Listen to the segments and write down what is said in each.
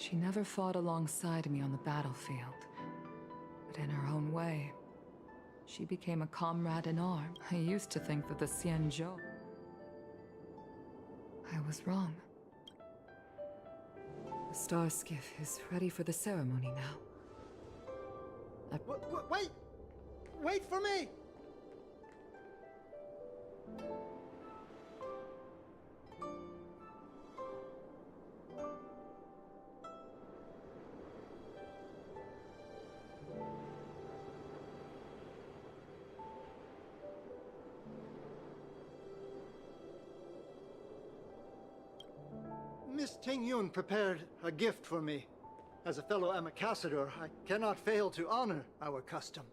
She never fought alongside me on the battlefield, but in her own way, she became a comrade in arms. I used to think that the Xianzhou... I was wrong. The star skiff is ready for the ceremony now. Wait! Wait for me! Miss Tingyun prepared a gift for me. As a fellow ambassador, I cannot fail to honor our custom.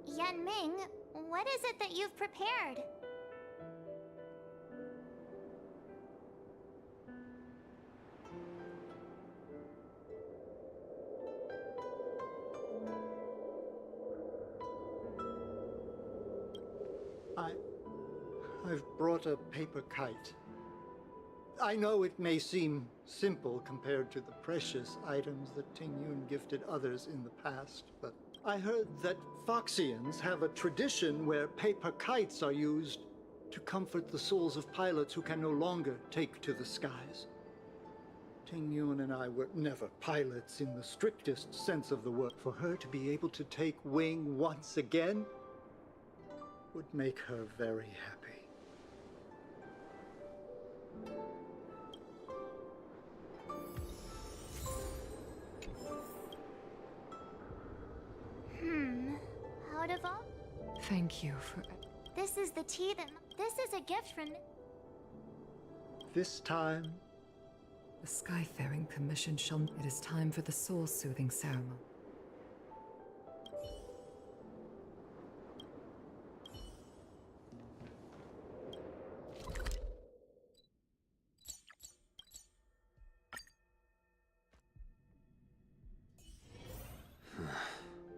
Yanming, what is it that you've prepared? I've brought a paper kite. I know it may seem simple compared to the precious items that Tingyun gifted others in the past, but I heard that Foxians have a tradition where paper kites are used to comfort the souls of pilots who can no longer take to the skies. Tingyun and I were never pilots in the strictest sense of the word. For her to be able to take wing once again would make her very happy. Out of all... Thank you for... This is the tea that... This is a gift from... This time... The Skyfaring Commission shall... It is time for the soul-soothing ceremony.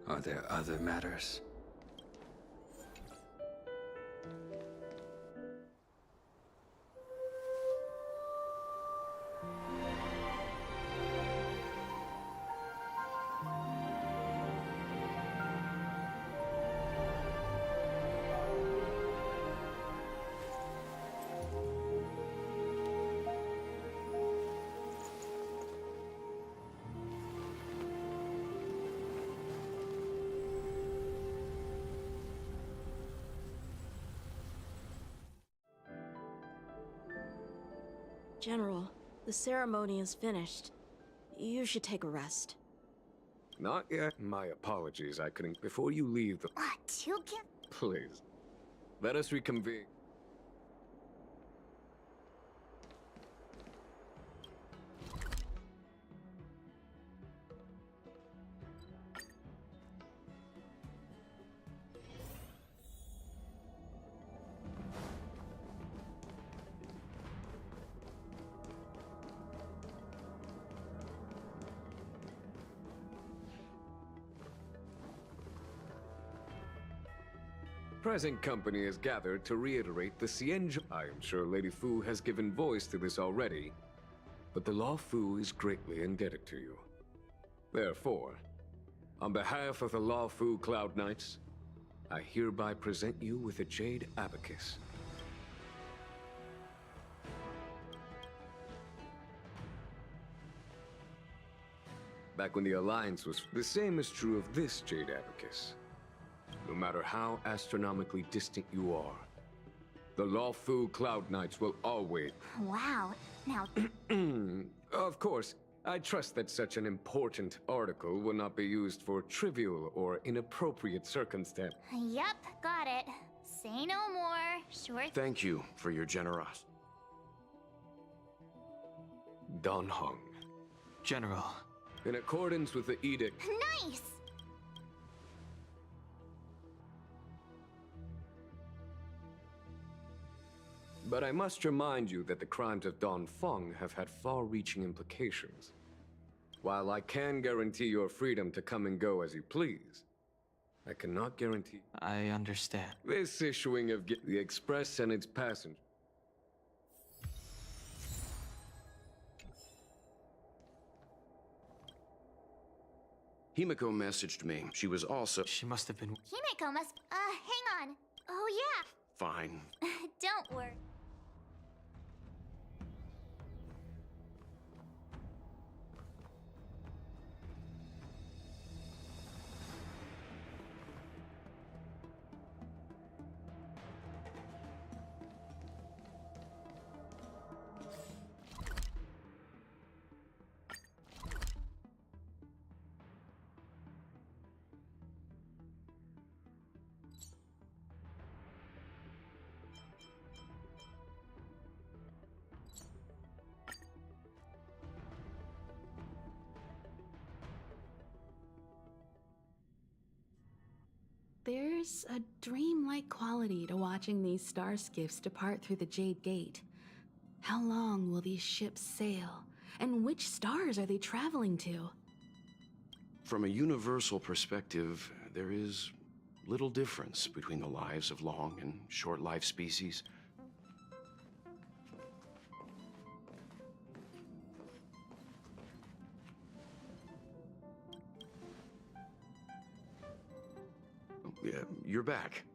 Are there other matters? General, the ceremony is finished. You should take a rest. Not yet. My apologies, I couldn't... Before you leave the... What? You can... Please. Let us reconvene. Present company is gathered to reiterate the Xianzhou. I am sure Lady Fu has given voice to this already, but the Law Fu is greatly indebted to you. Therefore, on behalf of the Law Fu Cloud Knights, I hereby present you with a Jade Abacus. Back when the Alliance was... The same is true of this Jade Abacus. No matter how astronomically distant you are, the Law Fu Cloud Knights will always... Wow. Now... Of course, I trust that such an important article will not be used for trivial or inappropriate circumstance. Yep, got it. Say no more. Sure. Thank you for your generosity. Don Hung. General. In accordance with the edict... Nice! But I must remind you that the crimes of Don Feng have had far-reaching implications. While I can guarantee your freedom to come and go as you please, I cannot guarantee... I understand. This issuing of the Express and its passengers... Himiko messaged me. She was also... She must have been... Himiko must. Hang on. Oh, yeah. Fine. Don't worry. There's a dreamlike quality to watching these star skiffs depart through the Jade Gate. How long will these ships sail? And which stars are they traveling to? From a universal perspective, there is little difference between the lives of long and short-lived species. Yeah, you're back.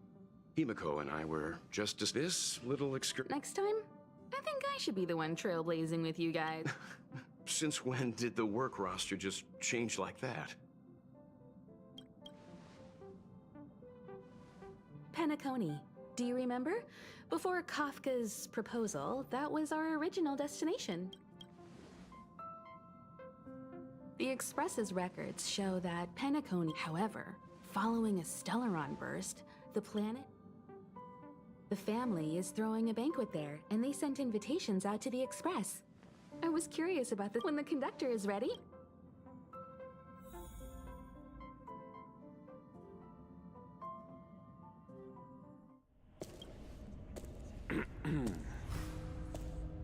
Himiko and I were just as this little excursion. Next time, I think I should be the one trailblazing with you guys. Since when did the work roster just change like that? Penacony. Do you remember? Before Kafka's proposal, that was our original destination. The Express's records show that Penacony, however, following a Stellaron burst, the family is throwing a banquet there, and they sent invitations out to the Express. I was curious about this when the conductor is ready.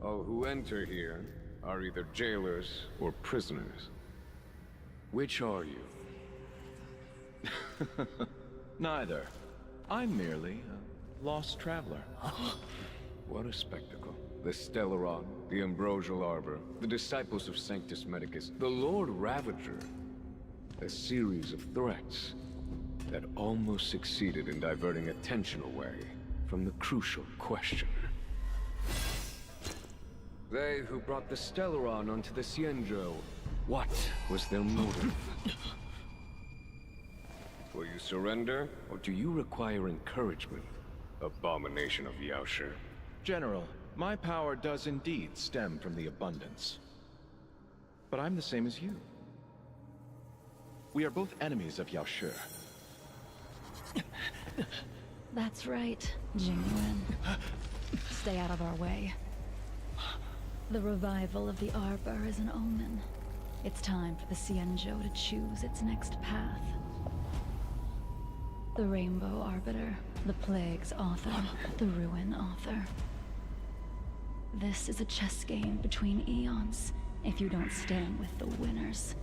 All who enter here are either jailers or prisoners. Which are you? Neither. I'm merely a lost traveler. What a spectacle. The Stellaron, the Ambrosial Arbor, the Disciples of Sanctus Medicus, the Lord Ravager. A series of threats that almost succeeded in diverting attention away from the crucial question. They who brought the Stellaron onto the Cienjo, what was their motive? Will you surrender, or do you require encouragement? Abomination of Yaoshi. General, my power does indeed stem from the abundance. But I'm the same as you. We are both enemies of Yaoshi. That's right, Jingyuan. Stay out of our way. The revival of the Arbor is an omen. It's time for the Cienjo to choose its next path. The Rainbow Arbiter, the Plague's author, the Ruin author. This is a chess game between eons. If you don't stand with the winners,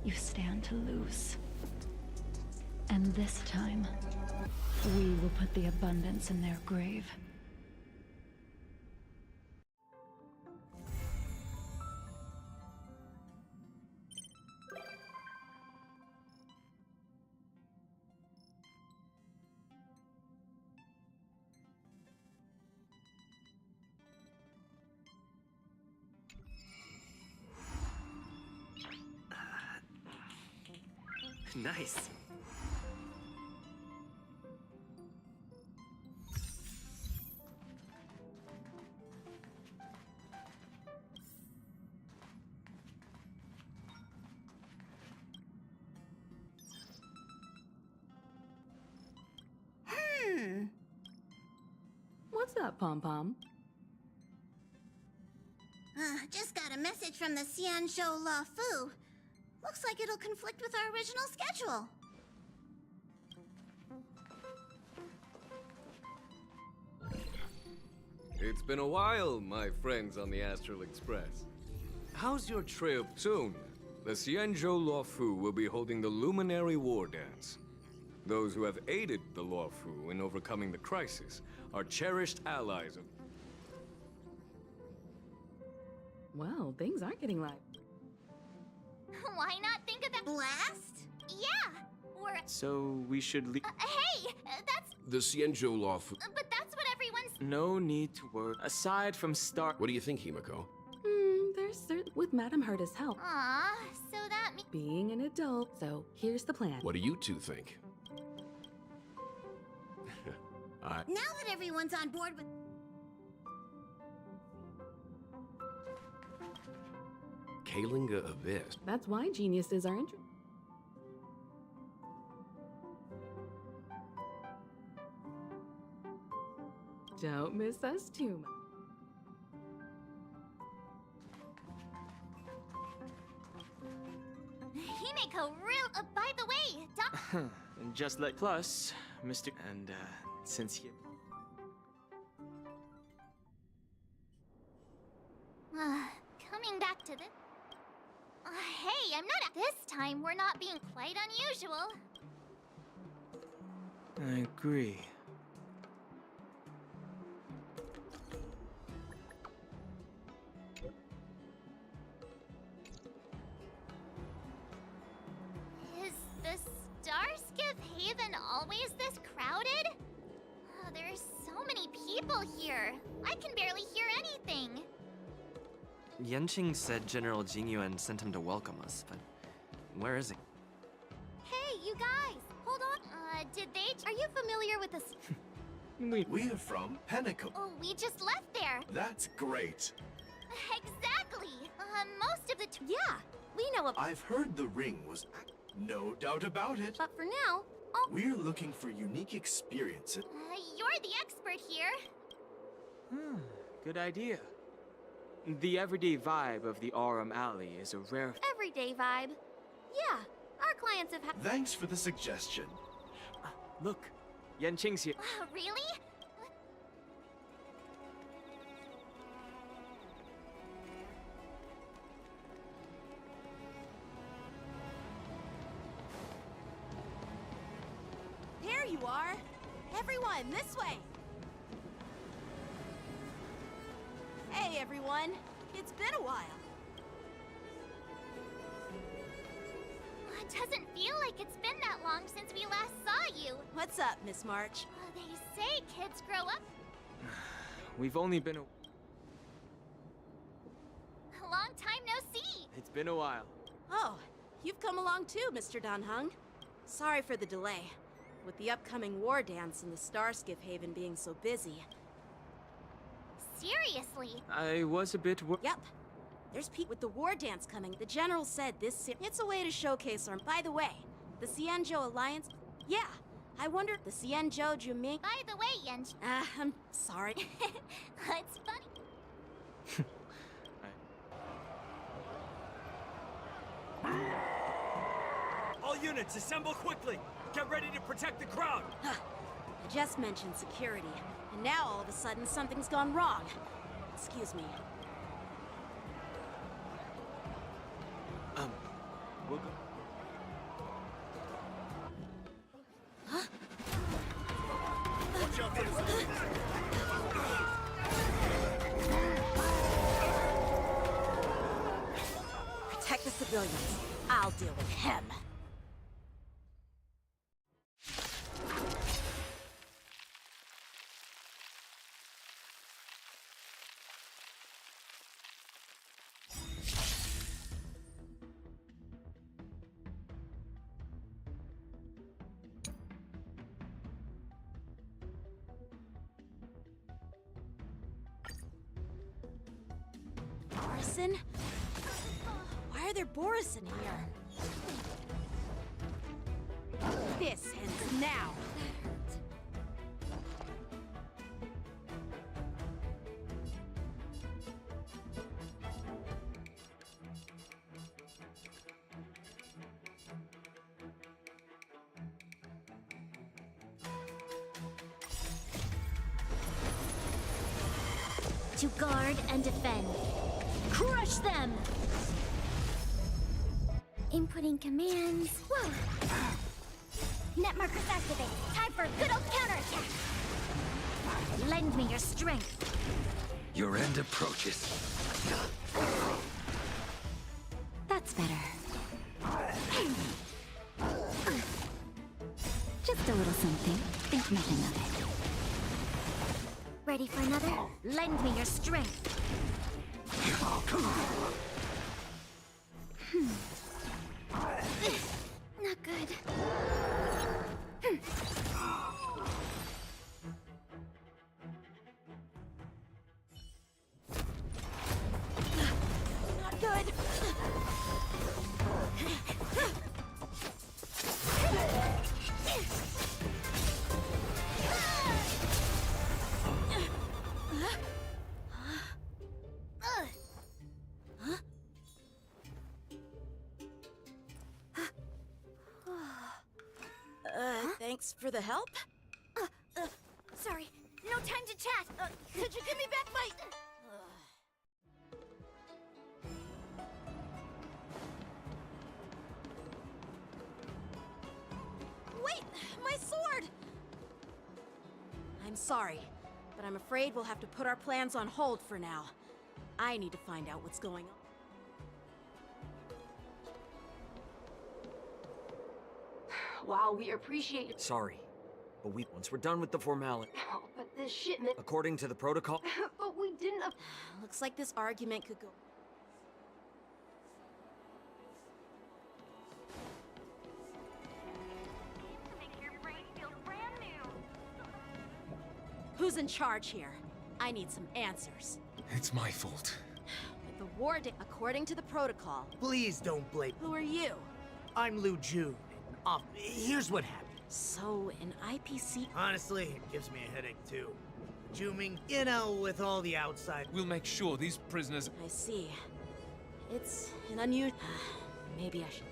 you stand to lose. And this time, we will put the abundance in their grave. Nice. What's up, Pom-Pom? Just got a message from the Cienjo La Fu. Looks like it'll conflict with our original schedule. It's been a while, my friends on the Astral Express. How's your trip? Soon, the Cienjo La Fu will be holding the Luminary War Dance. Those who have aided the La Fu in overcoming the crisis are cherished allies of... Well, things aren't getting light. Why not think of that? Blast? Yeah, we're... So we should leave. Hey, that's... The Xianzhou Law Fu... But that's what everyone's... No need to worry. Aside from Star... What do you think, Himiko? There's certain with Madame Herta's help. Aw, so that means... Being an adult, so here's the plan. What do you two think? Now that everyone's on board with... Kalinga Abyss. That's why geniuses are interested. Don't miss us too much. Himeko, by the way, And just like... Plus, Mr... And, since he... Coming back to this... hey, I'm not... This time, we're not being quite unusual. I agree. Is the Starskiff Haven always this crowded? There's so many people here. I can barely hear anything. Yanqing said General Jingyuan sent him to welcome us, but where is he? Hey, you guys! Hold on. Did they... Are you familiar with this... We're from Pinnacle. Oh, we just left there. That's great. Exactly. Most of the... Yeah, we know about... I've heard the ring was... No doubt about it. But for now, We're looking for unique experiences. you're the expert here. Good idea. The everyday vibe of the Aurum Alley is a rare... Everyday vibe. Yeah, our clients have had... Thanks for the suggestion. Look, Yanqing's here. Really? There you are! Everyone, this way! Hey, everyone. It's been a while. It doesn't feel like it's been that long since we last saw you. What's up, Miss March? They say kids grow up. We've only been a... A long time no see. It's been a while. Oh, you've come along too, Mr. Danheng. Sorry for the delay. With the upcoming war dance and the Starskiff Haven being so busy. Seriously? I was a bit Yep. There's Pete with the war dance coming. The general said it's a way to showcase our... By the way, the Xianzhou Alliance... Yeah, I wonder... The Xianzhou Juming... By the way, Yench... I'm sorry. It's funny. All units, assemble quickly! Get ready to protect the crowd! I just mentioned security, and now all of a sudden something's gone wrong. Excuse me. We'll go. Huh? Watch out for this! Protect the civilians. I'll deal with him. Borison? Why are there Borison here? This ends now. To guard and defend. Crush them! Inputting commands. Whoa! Net markers activate. Time for a good old counterattack. Lend me your strength. Your end approaches. That's better. little something. Think nothing of it. Ready for another? Lend me your strength. Not good. Not good. Thanks for the help? Sorry, no time to chat. Could you give me back my... Wait! My sword! I'm sorry, but I'm afraid we'll have to put our plans on hold for now. I need to find out what's going on. While we appreciate your... Sorry, but once we're done with the formality. Oh, but this shipment... According to the protocol... But we didn't... Looks like this argument could go... Who's in charge here? I need some answers. It's my fault. With the war day, according to the protocol... Please don't blame... Who are you? I'm Liu Jun. Here's what happened. So, an IPC... Honestly, it gives me a headache, too. Juming, with all the outside... We'll make sure these prisoners... I see. It's an unusual... Maybe I should...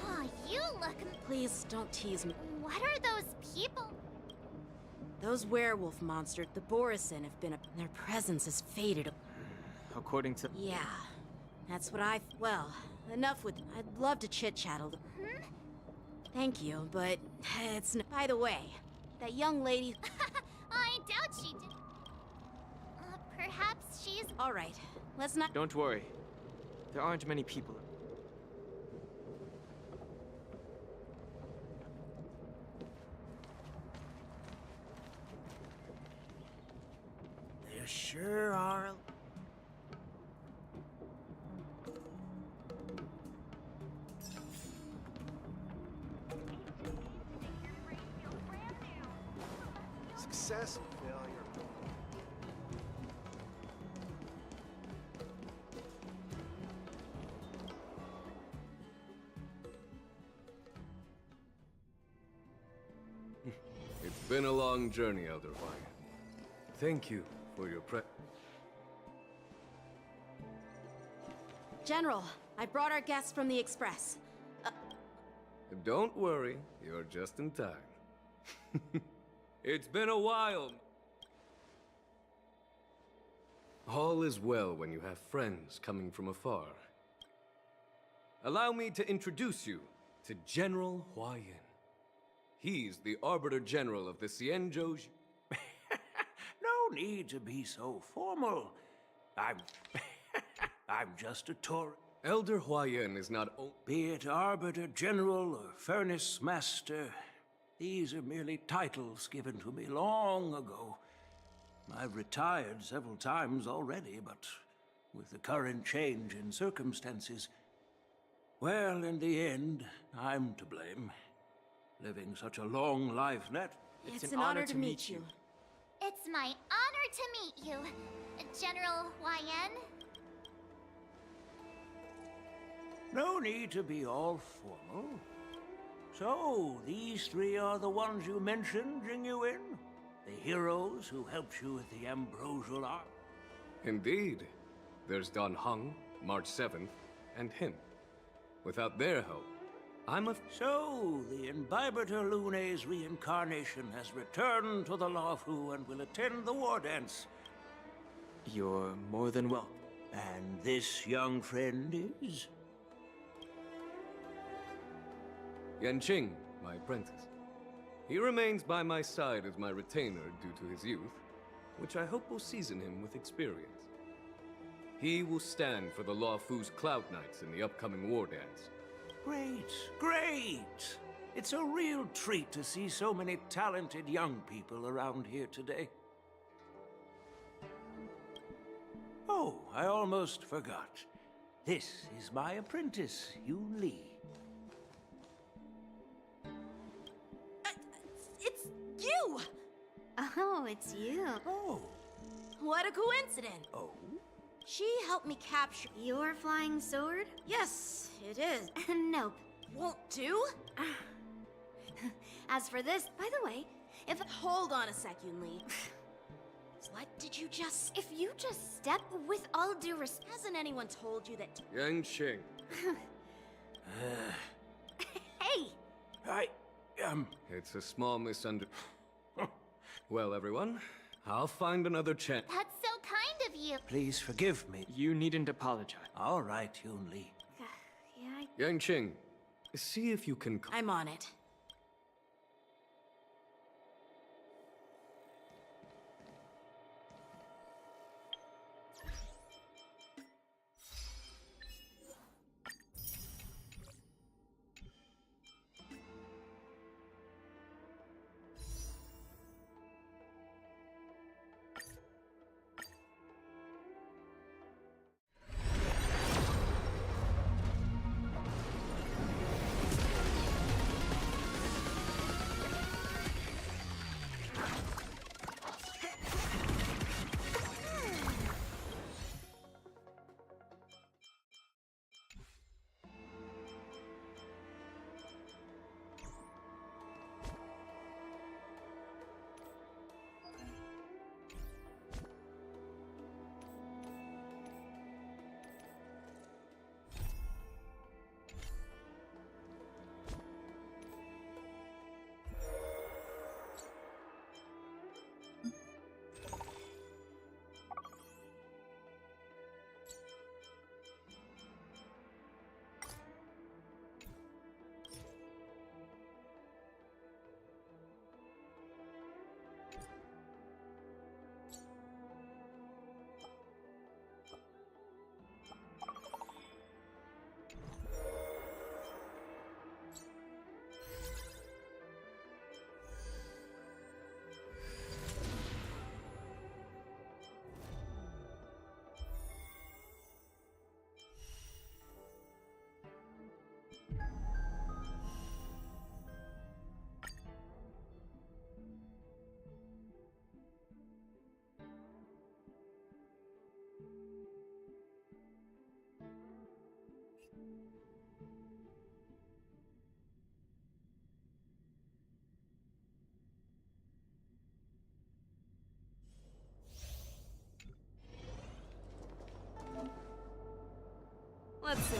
Oh, you look... Please, don't tease me. What are those people? Those werewolf monsters, the Borisin, have been... Their presence has faded. According to... Yeah, that's what I... Well, enough with... I'd love to chit-chat a little. Thank you, but it's... By the way, that young lady... I doubt she did. Perhaps she's... All right, let's not... Don't worry. There aren't many people. There sure are... Success and failure. It's been a long journey, Elder Wire. Thank you for your General, I brought our guests from the Express. Don't worry, you're just in time. It's been a while. All is well when you have friends coming from afar. Allow me to introduce you to General Hua Yin. He's the Arbiter General of the Xianzhou. No need to be so formal. I'm just a tourist. Elder Hua Yin is not Be it Arbiter General or Furnace Master, these are merely titles given to me long ago. I've retired several times already, but with the current change in circumstances, well, in the end, I'm to blame. Living such a long life, It's an honor to meet you. It's my honor to meet you, General Hua Yin. No need to be all formal. So, these three are the ones you mentioned, Jingyuin? The heroes who helped you with the ambrosial art? Indeed. There's Don Hung, March 7th, and him. Without their help, So, the Imbibiter Lune's reincarnation has returned to the Luofu and will attend the war dance. You're more than welcome. And this young friend is? Yanqing, my apprentice. He remains by my side as my retainer due to his youth, which I hope will season him with experience. He will stand for the Law Fu's Cloud Knights in the upcoming war dance. Great, great! It's a real treat to see so many talented young people around here today. Oh, I almost forgot. This is my apprentice, Yoon Lee. It's you! Oh, it's you. Oh. What a coincidence! Oh? She helped me capture Your flying sword? Yes, it is. Nope. Won't do? As for this, by the way, if Hold on a sec, Yoon Lee. What did you just... if you just step with all due respect, Hasn't anyone told you that... Yanqing. hey! It's a small misunderstanding. Well, everyone, I'll find another chance. That's so kind of you. Please forgive me. You needn't apologize. All right, Yoon Lee. Yeah, Yanqing, see if you can... I'm on it. Let's see.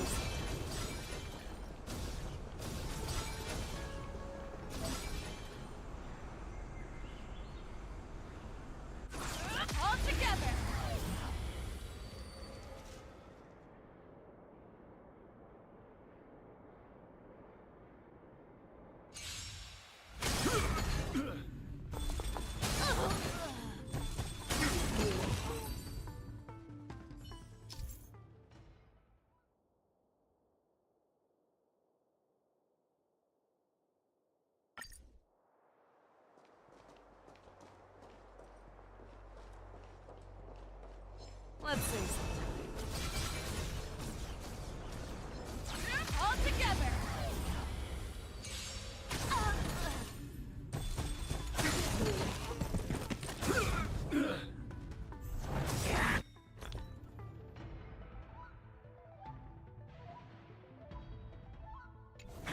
All together! Let's see. All together!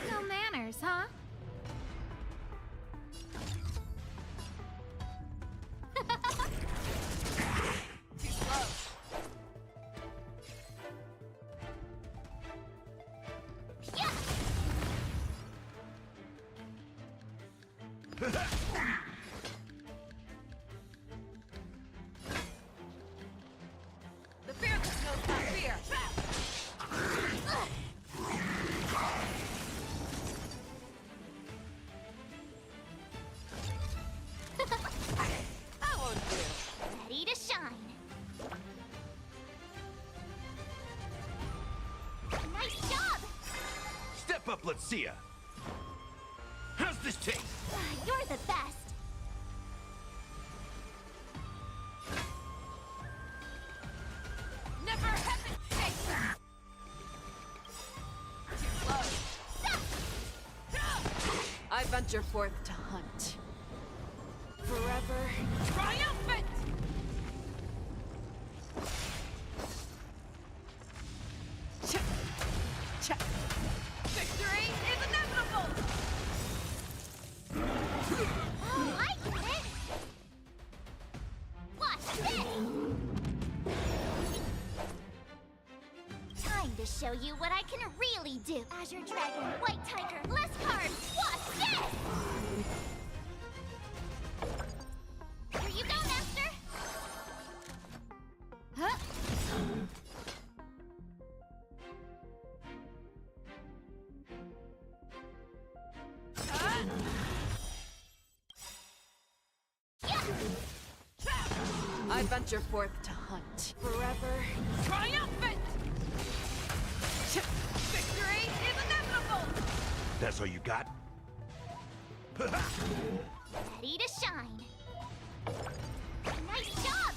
No manners, huh? Too slow. The fearless knows not fear. Ready to shine. Step up, let's see ya! How's this taste? You're the best. Never hesitate! Too close. I venture forth to hunt. Forever triumphant! Victory is inevitable! Oh, I get it. Watch this. Time to show you what I can really do. Azure Dragon, White Tiger, less cards. Watch this. Here you go, Master. Huh? I venture forth to hunt. Forever triumphant! Victory is inevitable! That's all you got? Ready to shine. Nice job!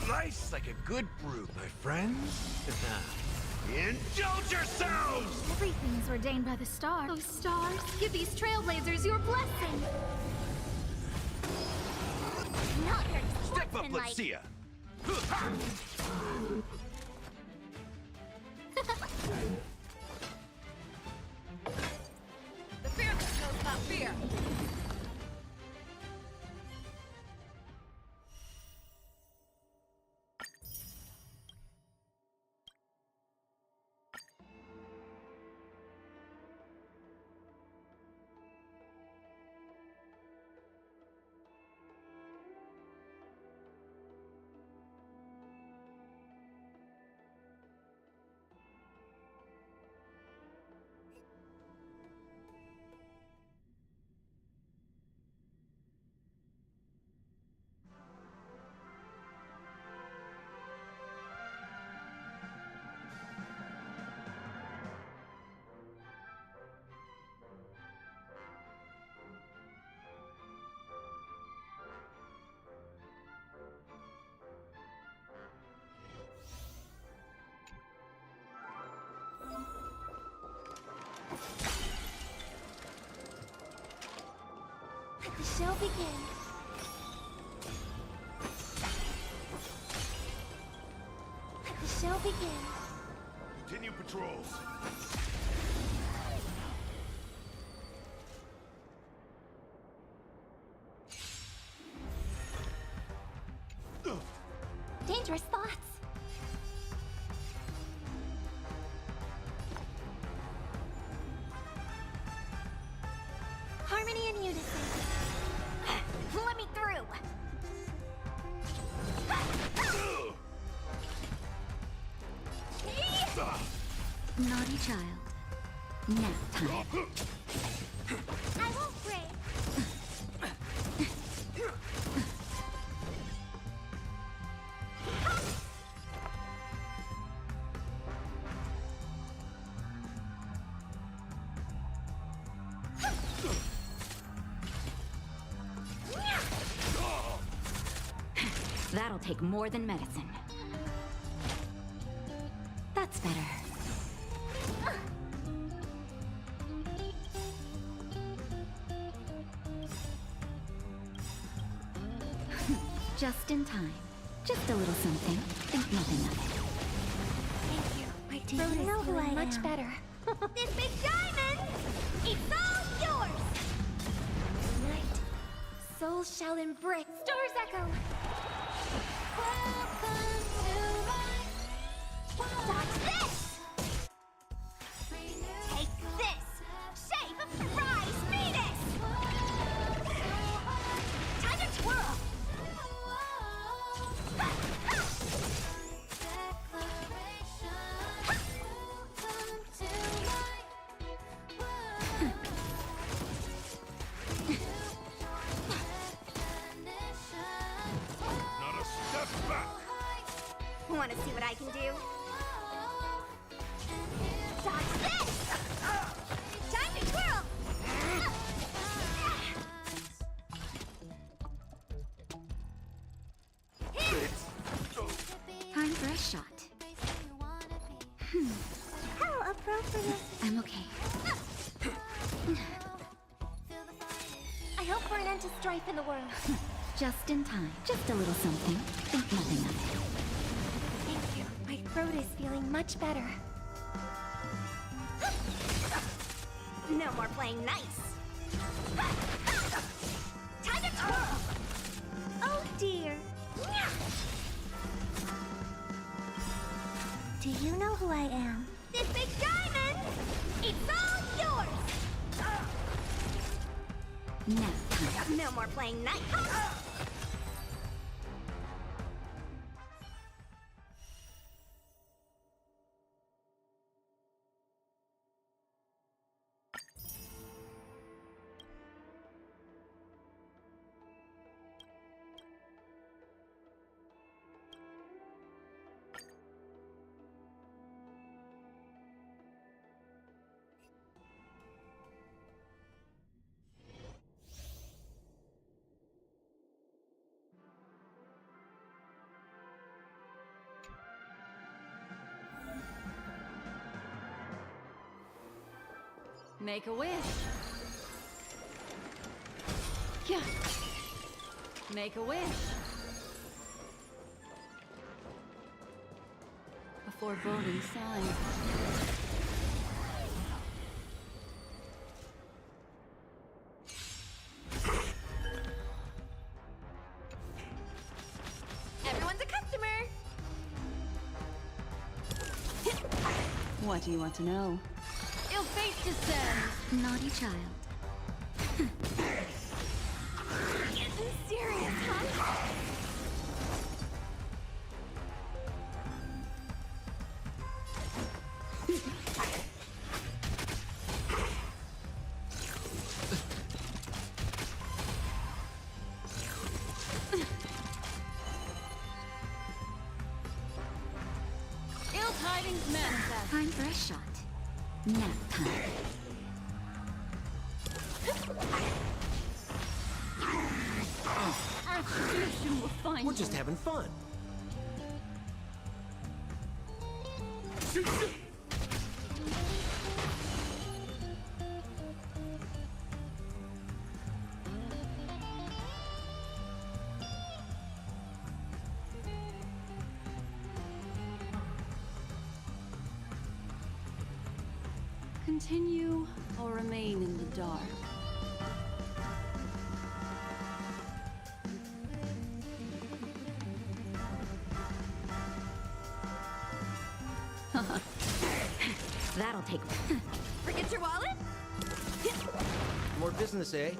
Slice like a good brew, my friends. Indulge yourselves! Everything is ordained by the stars. Oh, stars, give these trailblazers your blessing. Not very Step up, let's see ya! The fearless knows not fear. Let the show begin. Let the show begin. Continue patrols. Dangerous thoughts. Harmony and unison. Let me through. Naughty child. Nap time. I won't break. That'll take more than medicine. That's better. Just in time. Just a little something. Think nothing of it. Thank you. My team is feeling much better. This big diamond! It's all yours! Tonight, souls shall embrace. Stars echo! Welcome to my... Dodge this! Take this! Shape! Rise! Venus! Time to twirl! I can do? Dodge this! Time to twirl! Time for a shot. How appropriate. I'm okay. I hope for an end to strife in the world. Just in time. Just a little something. Think nothing of it. Thank you. My throat is feeling much better. No more playing nice. Time to twirl! Oh dear. Do you know who I am? This big diamond! It's all yours! Now time. No more playing nice. Make a wish. Yeah. Make a wish. A foreboding sign. Everyone's a customer! What do you want to know? Ill fate descends! Naughty child. Getting serious, huh? Ill tidings manifest. Time for a shot. Nap time. Attribution will find We're just having fun. Continue or remain in the dark. That'll take. Forget your wallet? More business, eh?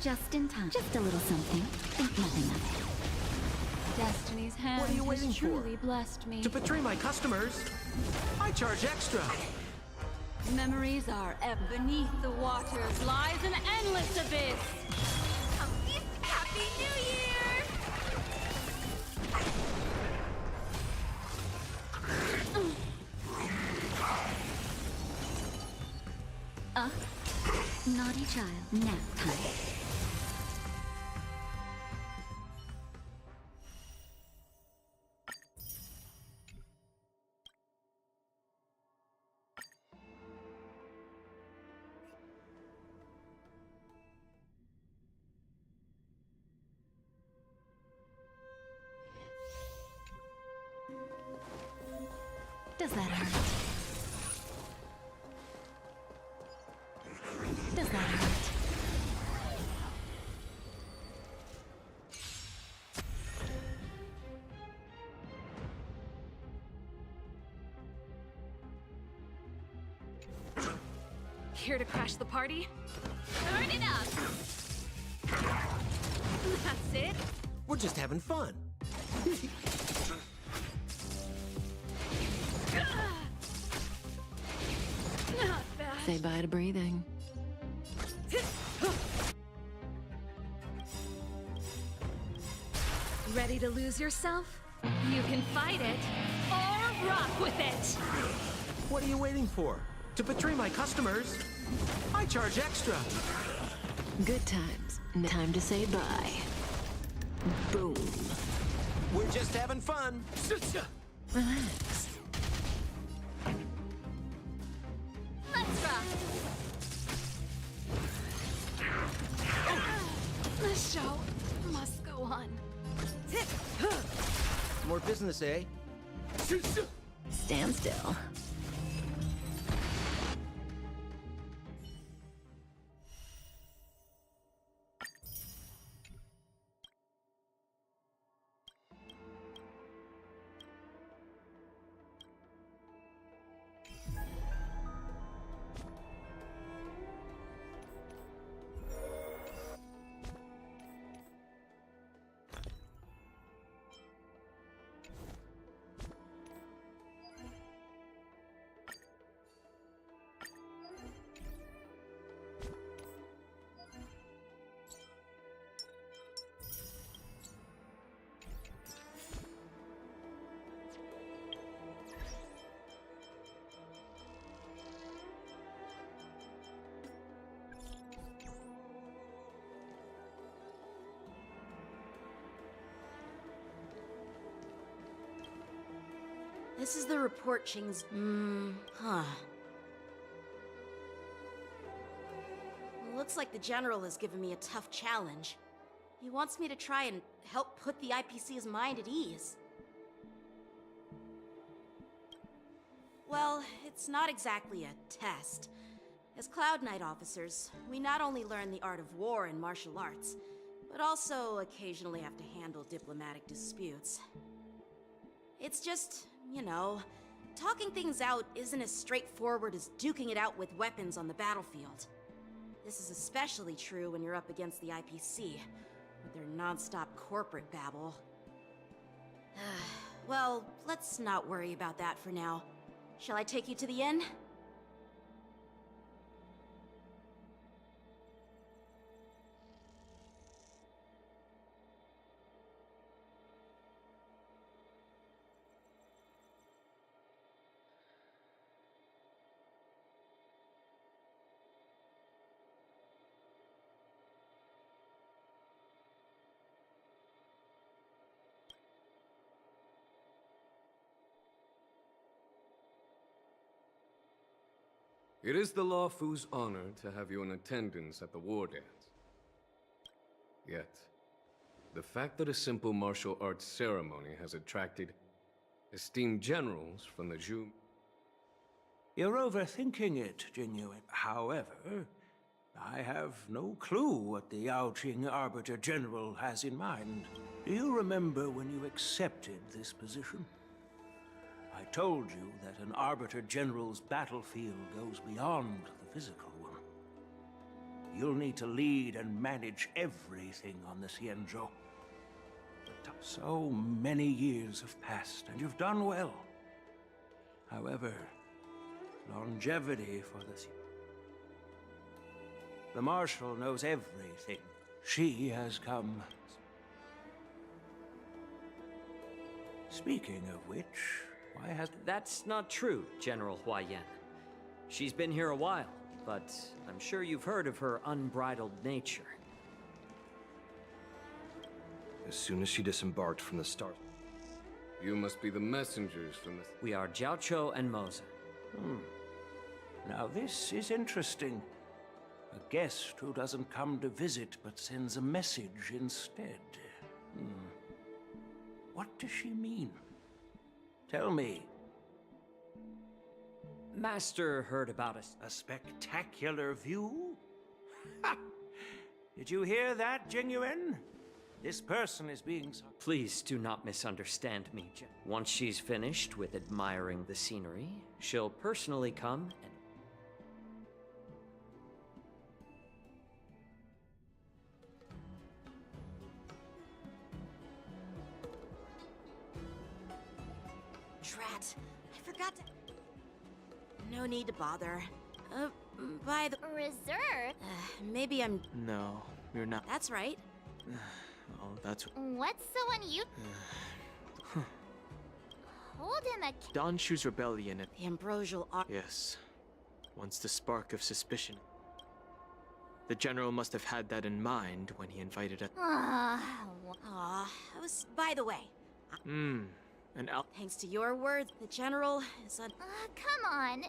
Just in time. Just a little something. Think nothing of it. Destiny's hand What are you waiting has for? truly blessed me. To betray my customers, I charge extra. Memories are beneath the waters lies an endless abyss. Happy New Year! Naughty child. Nap time. Does that hurt? Does that hurt? Here to crash the party? Turn it up! That's it? We're just having fun. Not bad. Say bye to breathing. Ready to lose yourself? You can fight it, or rock with it! What are you waiting for? To betray my customers? I charge extra. Good times. Time to say bye. Boom. We're just having fun. Relax. Let's rock! The show must go on. More business, eh? Stand still. This is the report Ching's... Well, looks like the General has given me a tough challenge. He wants me to try and help put the IPC's mind at ease. Well, it's not exactly a test. As Cloud Knight officers, we not only learn the art of war and martial arts, but also occasionally have to handle diplomatic disputes. It's just, you know, talking things out isn't as straightforward as duking it out with weapons on the battlefield. This is especially true when you're up against the IPC, with their non-stop corporate babble. Well, let's not worry about that for now. Shall I take you to the inn? It is the Law Fu's honor to have you in attendance at the war dance. Yet, the fact that a simple martial arts ceremony has attracted esteemed generals from the Zhu... You're overthinking it, Genuine. However, I have no clue what the Yaoqing Arbiter General has in mind. Do you remember when you accepted this position? I told you that an Arbiter General's battlefield goes beyond the physical one. You'll need to lead and manage everything on the Xianzhou. So many years have passed, and you've done well. However, longevity for the Marshal knows everything. She has come. Speaking of which, why has... That's not true, General Huaiyan. She's been here a while, but I'm sure you've heard of her unbridled nature. As soon as she disembarked from the start... You must be the messengers from the... We are Jiaoqiu and Moza. Now this is interesting. A guest who doesn't come to visit but sends a message instead. What does she mean? Tell me. Master heard about us. A spectacular view? Ha! Did you hear that, Genuine? This person is being... Please do not misunderstand me, Jen. Once she's finished with admiring the scenery, she'll personally come and... Drat, I forgot to... No need to bother. By the... Reserve? Maybe I'm... No, you're not. That's right. Oh, that's... What's so unusual? Hold him a... Don Shu's rebellion at... The ambrosial art... Yes. Once the spark of suspicion. The General must have had that in mind when he invited us. I was... By the way... Thanks to your words, the General is on... come on.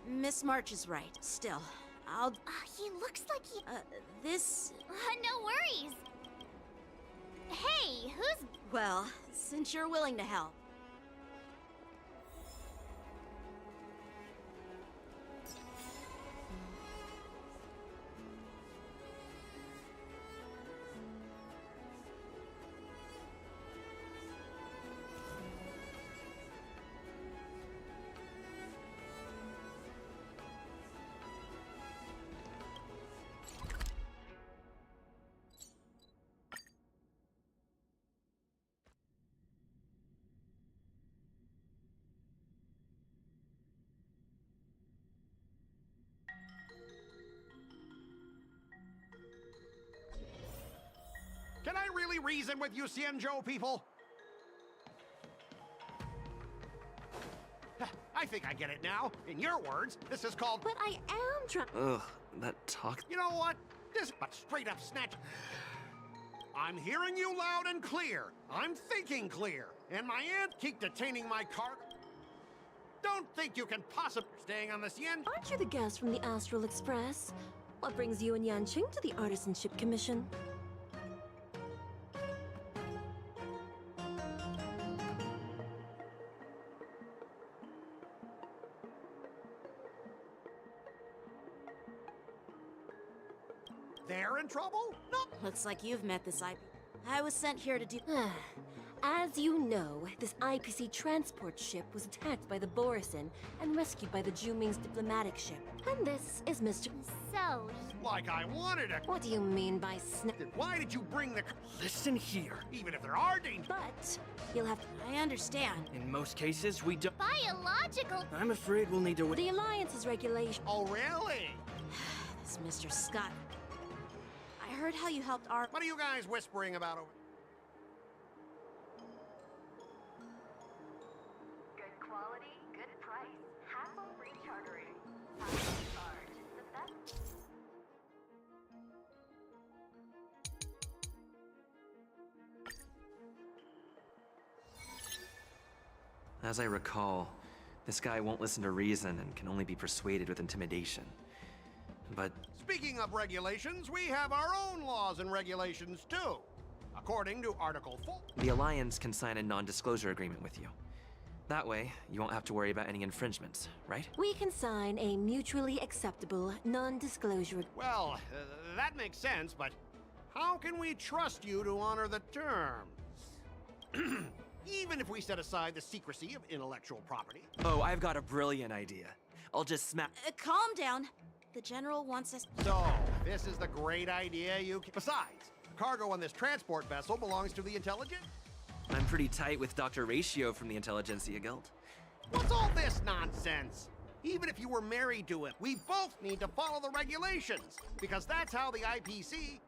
Miss March is right. Still, I'll... he looks like he... this... no worries. Hey, who's... Well, since you're willing to help. Can I really reason with you, Xianzhou people? I think I get it now. In your words, this is called... But I am trying... Ugh, that talk... You know what? This but straight up snatch... I'm hearing you loud and clear. I'm thinking clear. And my aunt keep detaining my car. Don't think you can possibly... Staying on the Xian... Aren't you the guest from the Astral Express? What brings you and Yanqing to the Artisanship Commission? They're in trouble? No. Looks like you've met this IP. I was sent here to do... As you know, this IPC transport ship was attacked by the Borisin and rescued by the Juming's diplomatic ship. And this is Mr. So... Like I wanted it. What do you mean by Why did you bring the... Listen here. Even if there are dangers... But you'll have to... I understand. In most cases, we don't... Biological... I'm afraid we'll need to... The Alliance's regulation... Oh, really? This Mr. Scott... I heard how you helped our... What are you guys whispering about over... Good quality, good price, hassle-free chartering. As I recall, this guy won't listen to reason and can only be persuaded with intimidation. But... Speaking of regulations, we have our own laws and regulations, too. According to Article 4... The Alliance can sign a non-disclosure agreement with you. That way, you won't have to worry about any infringements, right? We can sign a mutually acceptable non-disclosure... Well, that makes sense, but how can we trust you to honor the terms? Even if we set aside the secrecy of intellectual property. Oh, I've got a brilliant idea. I'll just smack... calm down. The General wants us... So, this is the great idea you... Besides, cargo on this transport vessel belongs to the Intelligence. I'm pretty tight with Dr. Ratio from the Intelligentsia Guild. What's all this nonsense? Even if you were married to it, we both need to follow the regulations. Because that's how the IPC...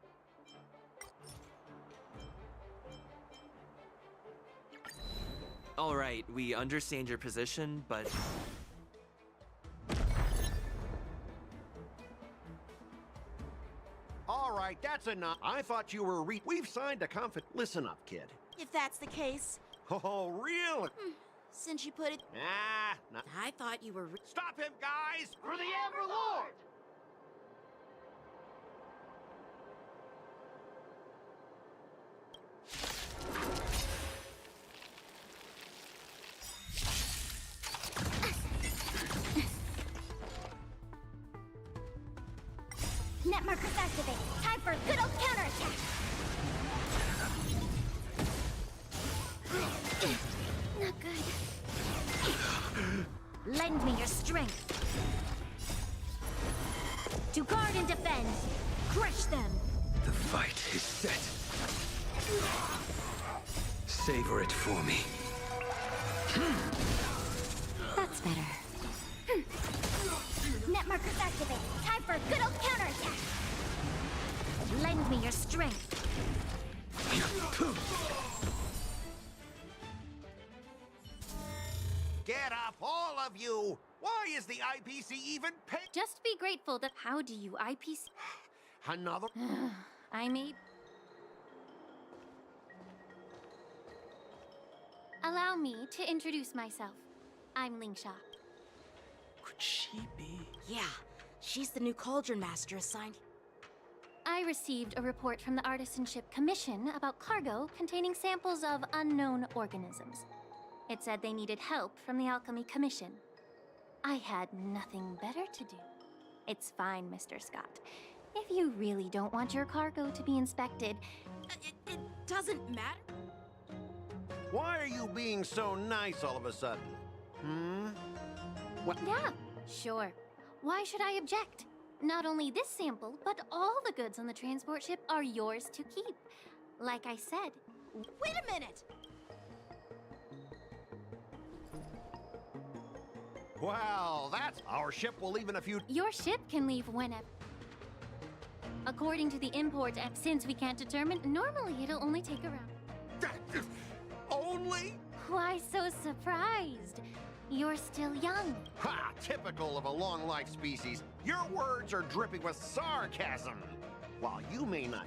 All right, we understand your position, but... All right, that's enough. I thought you were We've signed a Listen up, kid. If that's the case... Oh, really? Since you put it... No. I thought you were... Stop him, guys! For the Amber Lord! Net markers activated. Time for a good old counterattack. Not good. Lend me your strength. To guard and defend. Crush them. The fight is set. Savor it for me. That's better. Net markers activate. Time for a good old counterattack. Lend me your strength. Get up, all of you! Why is the IPC even paying? Just be grateful that. How do you IPC? Another? I may. Allow me to introduce myself. I'm Lingsha. Could she be? Yeah, she's the new Cauldron Master assigned. I received a report from the Artisanship Commission about cargo containing samples of unknown organisms. It said they needed help from the Alchemy Commission. I had nothing better to do. It's fine, Mr. Scott. If you really don't want your cargo to be inspected, It doesn't matter. Why are you being so nice all of a sudden? What? Yeah, sure. Why should I object? Not only this sample, but all the goods on the transport ship are yours to keep. Like I said. Wait a minute! Well, that's our ship will leave in a few. Your ship can leave whenever. According to the import app, since we can't determine, normally it'll only take around. Only? Why so surprised? You're still young. Ha! Typical of a long-life species. Your words are dripping with sarcasm. While you may not.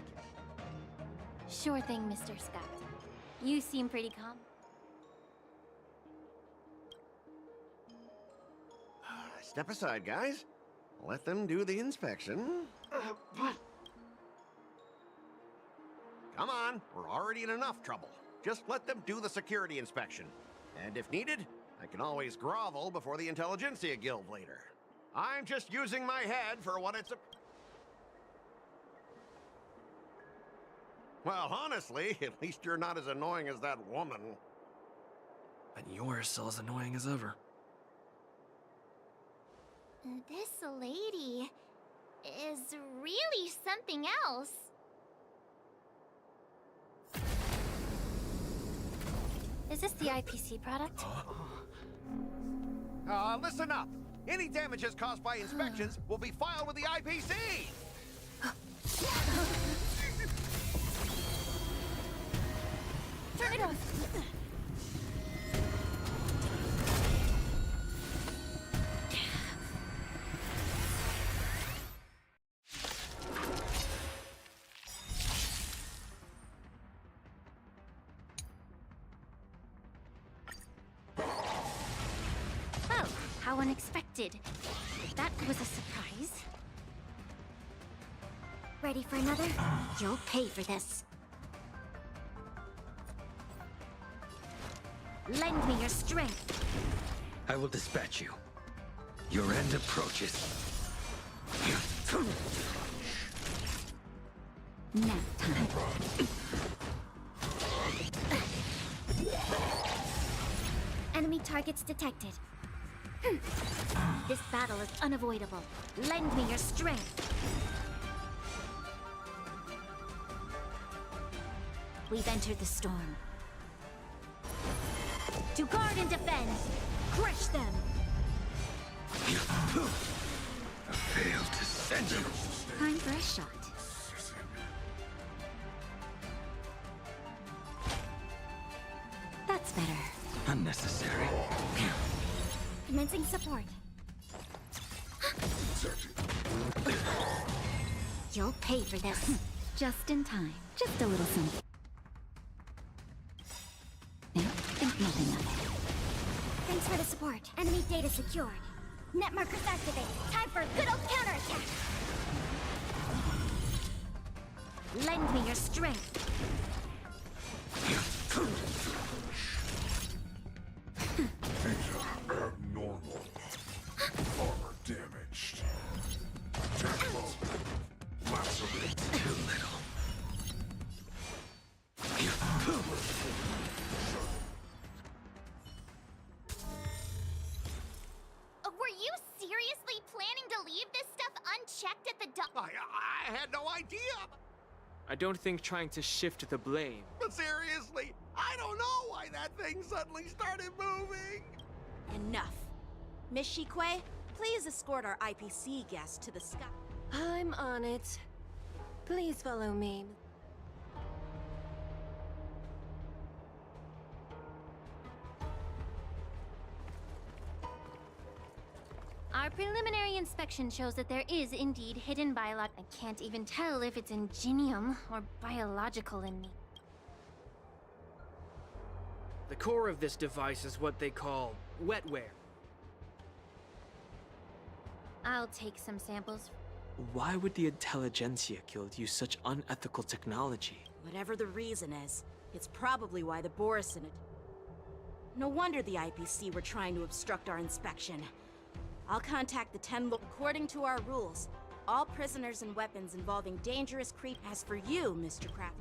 Sure thing, Mr. Scott. You seem pretty calm. Step aside, guys. Let them do the inspection. Come on, we're already in enough trouble. Just let them do the security inspection. And if needed, I can always grovel before the Intelligentsia Guild later. I'm just using my head for what it's a... Well, honestly, at least you're not as annoying as that woman. And you're still as annoying as ever. This lady is really something else. Is this the IPC product? Listen up. Any damages caused by inspections will be filed with the IPC. Turn it off. Oh, how unexpected. That was a surprise. Ready for another? You'll pay for this. Lend me your strength. I will dispatch you. Your end approaches. Nap time. Enemy targets detected. This battle is unavoidable. Lend me your strength. We've entered the storm. To guard and defend! Crush them! I failed to send you. Time for a shot. That's better. Unnecessary. Commencing support. You'll pay for this. Just in time. Just a little something. Now, think nothing of it. Thanks for the support. Enemy data secured. Net markers activate. Time for a good old counterattack. Lend me your strength. Abnormal. Armor damaged. Tempo. Lacerate. Too little. Were you seriously planning to leave this stuff unchecked at the dump? I had no idea. I don't think trying to shift the blame. But seriously, I don't know why that thing suddenly started moving. Enough. Miss Shikwe, please escort our IPC guest to the sky? I'm on it. Please follow me. Our preliminary inspection shows that there is indeed hidden biolog. I can't even tell if it's ingenium or biological in me. The core of this device is what they call wetware. I'll take some samples. Why would the Intelligentsia Guild use such unethical technology? Whatever the reason is, it's probably why the Borison... No wonder the IPC were trying to obstruct our inspection. I'll contact the 10 according to our rules. All prisoners and weapons involving dangerous creep. As for you, Mr. Kraft.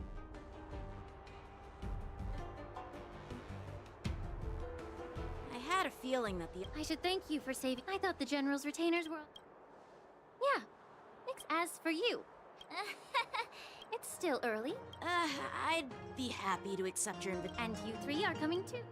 I had a feeling that the... I should thank you for saving. I thought the General's retainers were... Yeah. As for you. It's still early. I'd be happy to accept your invitation. And you three are coming too.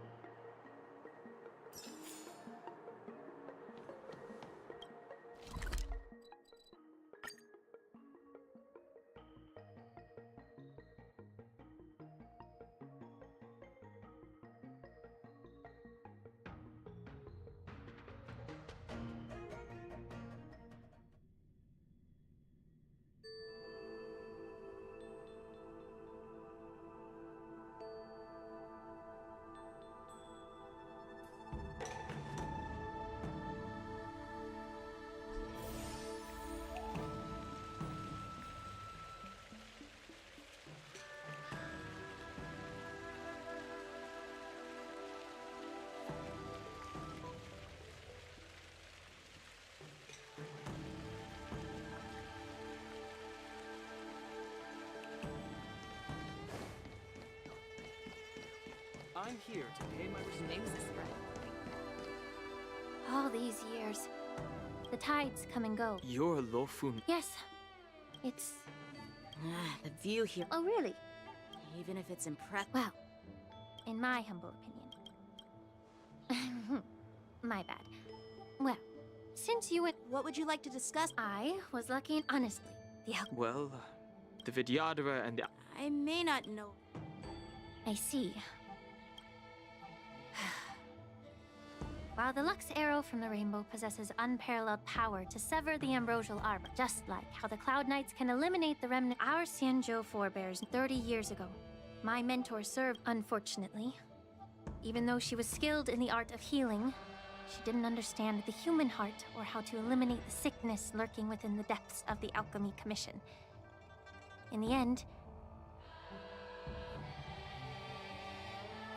I'm here to pay my respects. All these years. The tides come and go. You're Lofun. Yes. It's... The view here... Oh, really? Even if it's impressive... Well, in my humble opinion. My bad. Well, since you went... What would you like to discuss? I was lucky and honestly. Well, the Vidyadhara and the... I may not know... I see. While the Lux Arrow from the Rainbow possesses unparalleled power to sever the ambrosial arbor, just like how the Cloud Knights can eliminate the remnant, our Xianzhou forebears 30 years ago. My mentor served, unfortunately. Even though she was skilled in the art of healing, she didn't understand the human heart or how to eliminate the sickness lurking within the depths of the Alchemy Commission. In the end...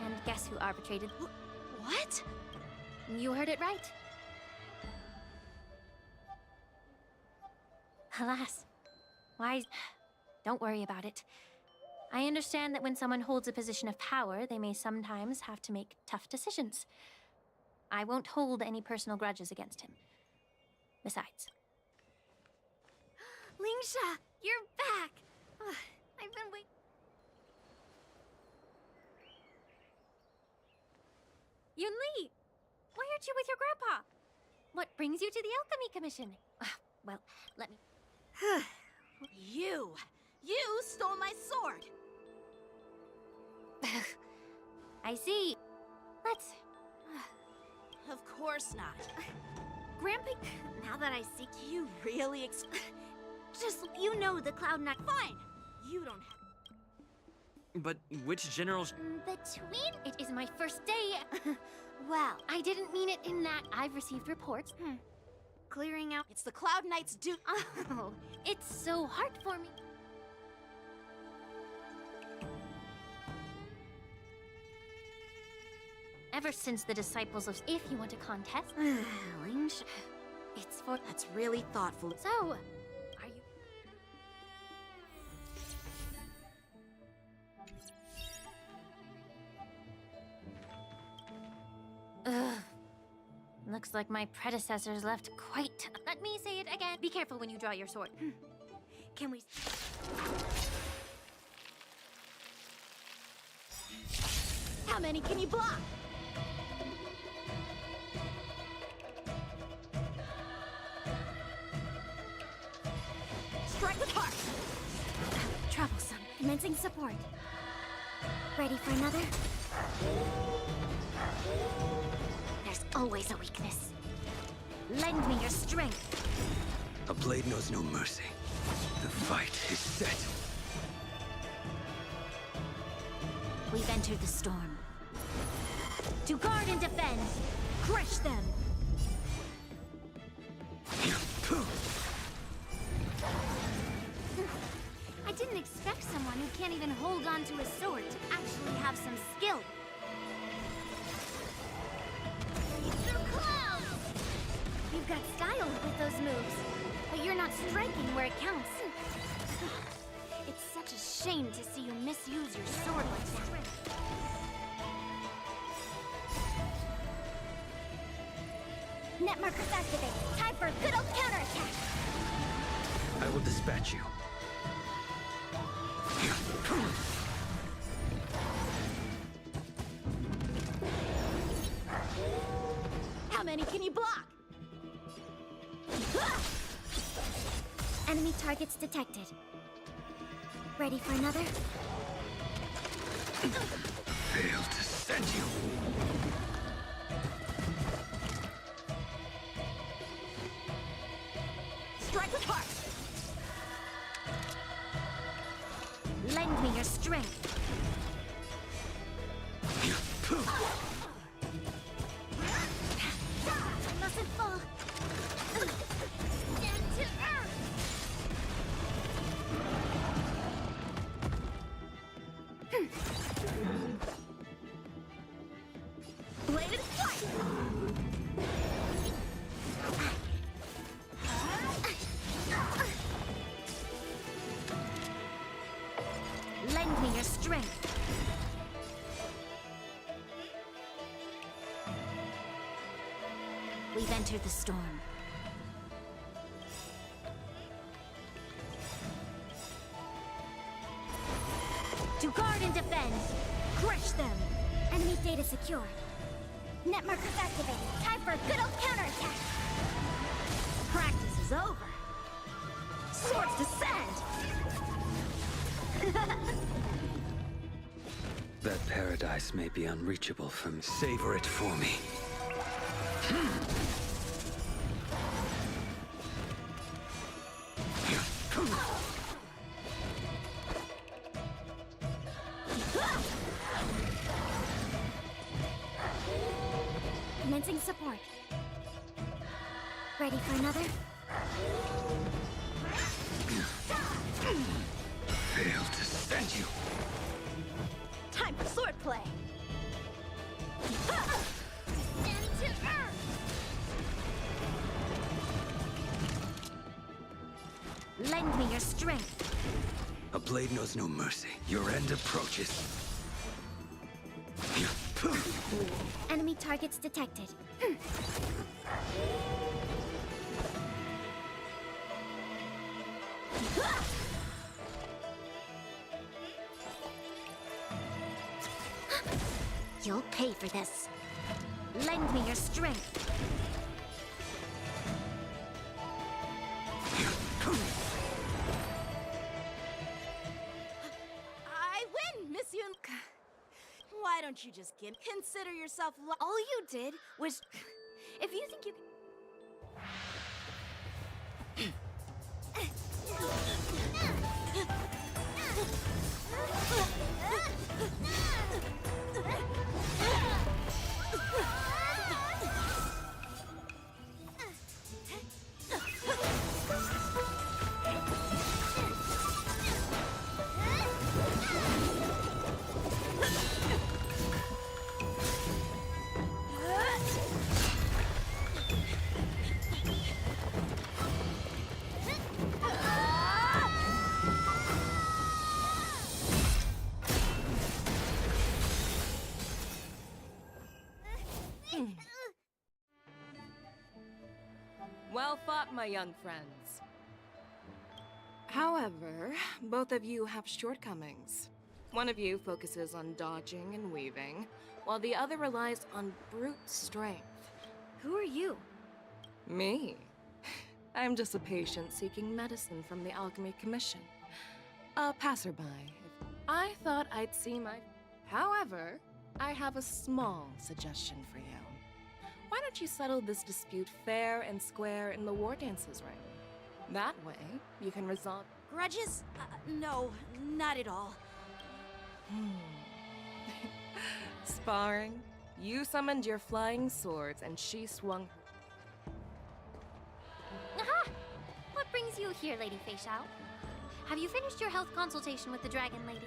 And guess who arbitrated? What? You heard it right. Alas. Why... Don't worry about it. I understand that when someone holds a position of power, they may sometimes have to make tough decisions. I won't hold any personal grudges against him. Besides... Lingsha, you're back! I've been waiting... Yunli! Why aren't you with your grandpa? What brings you to the Alchemy Commission? Well, let me... You stole my sword! I see. Let's... Of course not. Grandpa, now that I see... Do you really Just, you know the Cloud Knight... Fine! You don't have... But which generals... Between... It is my first day... Well, I didn't mean it in that. I've received reports. Clearing out... It's the Cloud Knights do... Oh, it's so hard for me. Ever since the disciples of... If you want a contest... Lingsha... It's for... That's really thoughtful. So... Are you... Ugh. Looks like my predecessors left quite... Let me say it again. Be careful when you draw your sword. Can we... How many can you block? Commencing support. Ready for another? There's always a weakness. Lend me your strength. A blade knows no mercy. The fight is set. We've entered the storm. To guard and defend! Crush them! I didn't expect someone who can't even hold on to a sword to actually have some skill. Through clouds! You've got style with those moves, but you're not striking where it counts. It's such a shame to see you misuse your sword like that. Net markers activated. Time for a good old counterattack. I will dispatch you. How many can you block? Enemy targets detected. Ready for another? Fail to send you. Strike apart! Lend me your strength. Mustn't fall. Stand to earth! Bladed fight! Lend me your strength. We've entered the storm. To guard and defend! Crush them! Enemy data secure. Net markers activated. Time for a good old counterattack! Practice is over. Swords descend! That paradise may be unreachable from. Savor it for me. Commencing support. Ready for another? Fail to send you. Time for swordplay! Stand to earth! Lend me your strength. A blade knows no mercy. Your end approaches. Enemy targets detected. You'll pay for this. Lend me your strength. I win, Miss Yun. Why don't you just consider yourself All you did was... If you think you Well fought, my young friends. However, both of you have shortcomings. One of you focuses on dodging and weaving, while the other relies on brute strength. Who are you? Me? I'm just a patient seeking medicine from the Alchemy Commission. A passerby, if I thought I'd see my... However, I have a small suggestion for you. Why don't you settle this dispute fair and square in the war dances ring? That way, you can resolve... Grudges? No, not at all. Sparring? You summoned your flying swords and she swung... Aha! What brings you here, Lady Fei Xiao? Have you finished your health consultation with the Dragon Lady?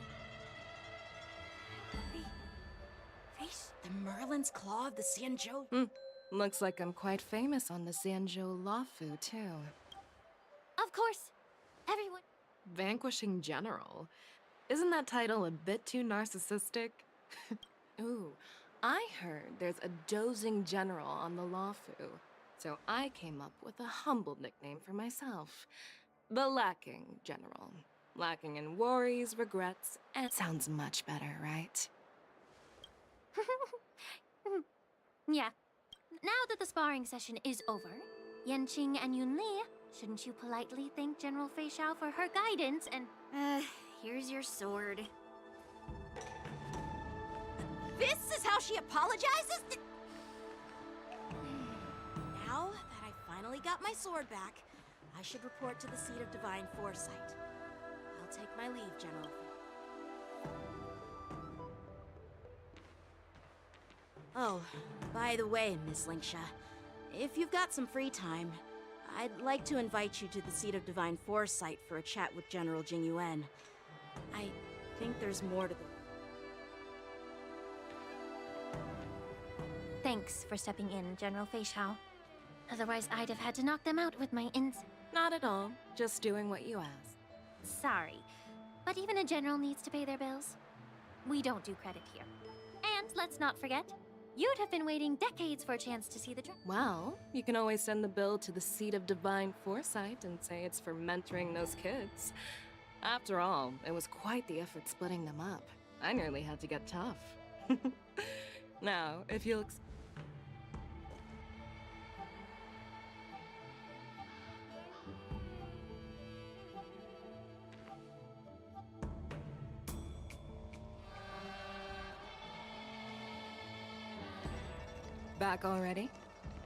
The Merlin's Claw of the Xianzhou? Looks like I'm quite famous on the Xianzhou Lafu, too. Of course. Everyone... Vanquishing General? Isn't that title a bit too narcissistic? Ooh, I heard there's a dozing general on the Lafu, so I came up with a humble nickname for myself. The Lacking General. Lacking in worries, regrets, and... Sounds much better, right? Yeah. Now that the sparring session is over, Yanqing and Yunli, shouldn't you politely thank General Fei Xiao for her guidance and... here's your sword. This is how she apologizes? Now that I finally got my sword back, I should report to the seat of divine foresight. I'll take my leave, General. Oh, by the way, Miss Linksha, if you've got some free time, I'd like to invite you to the seat of divine foresight for a chat with General Jing Yuan. I think there's more to the... Thanks for stepping in, General Fei Xiao. Otherwise, I'd have had to knock them out with my Not at all. Just doing what you asked. Sorry, but even a general needs to pay their bills. We don't do credit here. And let's not forget, you'd have been waiting decades for a chance to see the Well, you can always send the bill to the seat of divine foresight and say it's for mentoring those kids. After all, it was quite the effort splitting them up. I nearly had to get tough. Now, if you'll... Back already?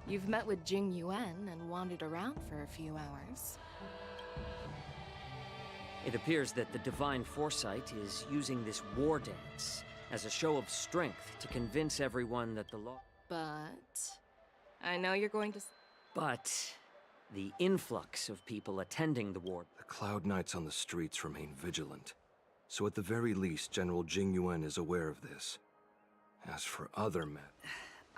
You've met with Jing Yuan and wandered around for a few hours. It appears that the Divine Foresight is using this war dance as a show of strength to convince everyone that the law... But... I know you're going to... But... the influx of people attending the war... The Cloud Knights on the streets remain vigilant. So at the very least, General Jing Yuan is aware of this. As for other men...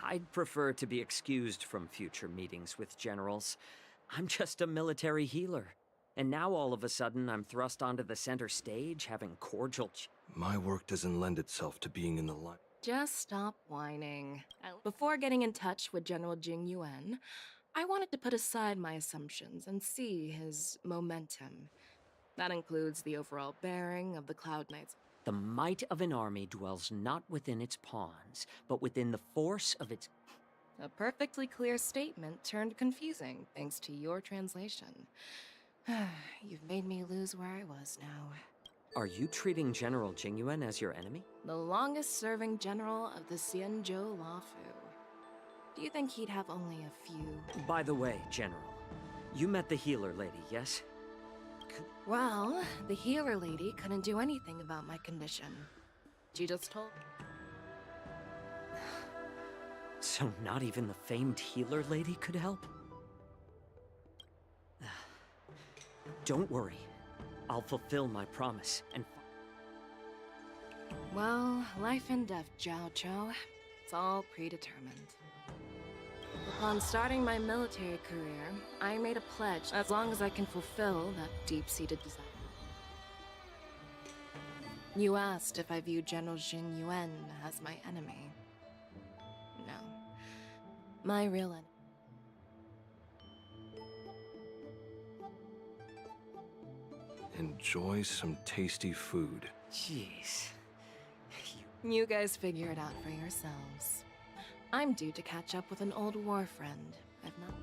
I'd prefer to be excused from future meetings with generals. I'm just a military healer. And now all of a sudden I'm thrust onto the center stage having cordial My work doesn't lend itself to being in the light. Just stop whining. Before getting in touch with General Jing Yuan, I wanted to put aside my assumptions and see his momentum. That includes the overall bearing of the Cloud Knights. The might of an army dwells not within its pawns, but within the force of its... A perfectly clear statement turned confusing, thanks to your translation. You've made me lose where I was now. Are you treating General Jing Yuan as your enemy? The longest-serving general of the Xianzhou Lafu. Do you think he'd have only a few... By the way, General, you met the healer lady, yes? Well, the healer lady couldn't do anything about my condition. She just told me. So not even the famed healer lady could help? Don't worry. I'll fulfill my promise and... Well, life and death, Jiao Chou. It's all predetermined. Upon starting my military career, I made a pledge as long as I can fulfill that deep-seated desire. You asked if I view General Jing Yuan as my enemy. No. My real enemy. Enjoy some tasty food. Jeez. You guys figure it out for yourselves. I'm due to catch up with an old war friend. I've not...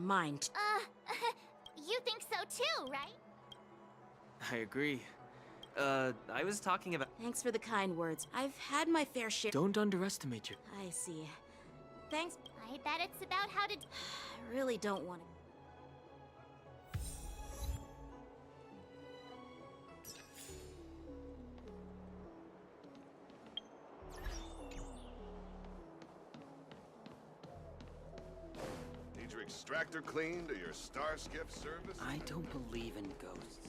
mind. You think so too, right? I agree. I was talking about... Thanks for the kind words. I've had my fair share... Don't underestimate your... I see. Thanks. I bet it's about how to... I really don't want to... Need your extractor cleaned or your star skiff service? I don't believe in ghosts.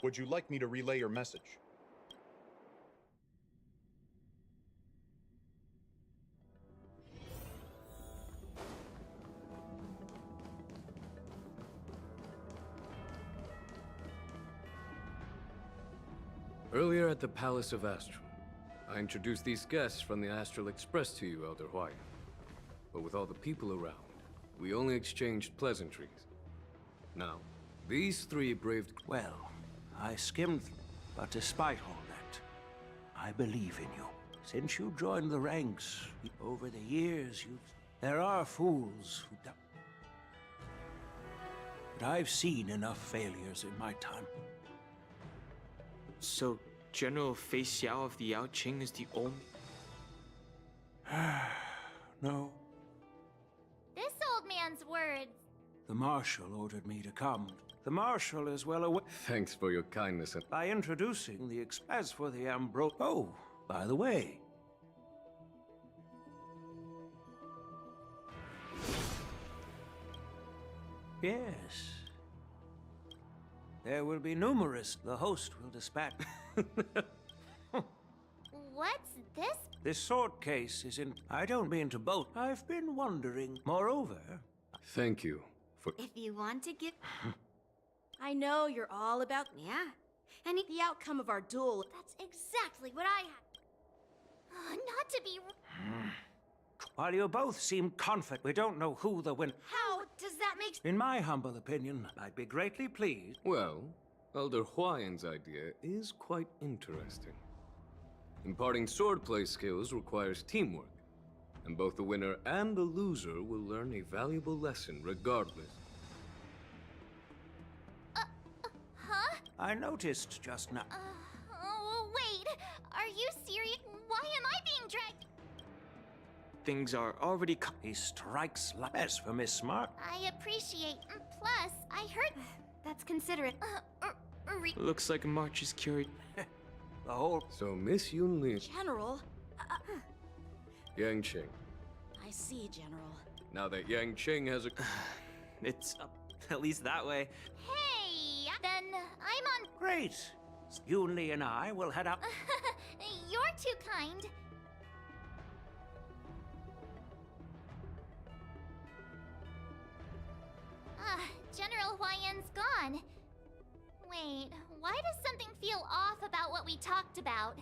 Would you like me to relay your message? Earlier at the Palace of Astral, I introduced these guests from the Astral Express to you, Elder Hwyan. But with all the people around, we only exchanged pleasantries. Now, these three braved... Well, I skimmed, but despite all that, I believe in you. Since you joined the ranks, over the years, there are fools who doubt. But I've seen enough failures in my time. So, General Fei Xiao of the Yao Qing is the only... No. This old man's words. The Marshal ordered me to come. The Marshal is well aware... Thanks for your kindness and... By introducing the As for the Oh, by the way... Yes. There will be numerous. The host will dispatch... What's this? This sword case is in... I don't mean to boast. I've been wondering. Moreover... Thank you for... If you want to give... I know you're all about... Yeah. And the outcome of our duel... That's exactly what I had. Not to be... While you both seem confident, we don't know who the win... How does that make... In my humble opinion, I'd be greatly pleased... Well, Elder Hwayan's idea is quite interesting. Imparting swordplay skills requires teamwork, and both the winner and the loser will learn a valuable lesson regardless. Huh? I noticed just now... wait. Are you serious? Why am I being dragged? Things are already... He strikes less for Miss Smart. I appreciate... Plus, I heard... That's considerate. Looks like March is cured. The whole... So, Miss Yunli... General... Yang Qing. I see, General. Now that Yang Qing has a... It's at least that way. Hey! Then I'm on... Great! Yunli and I will head up... You're too kind. General Hwayan's gone. Wait, why does something feel off about what we talked about?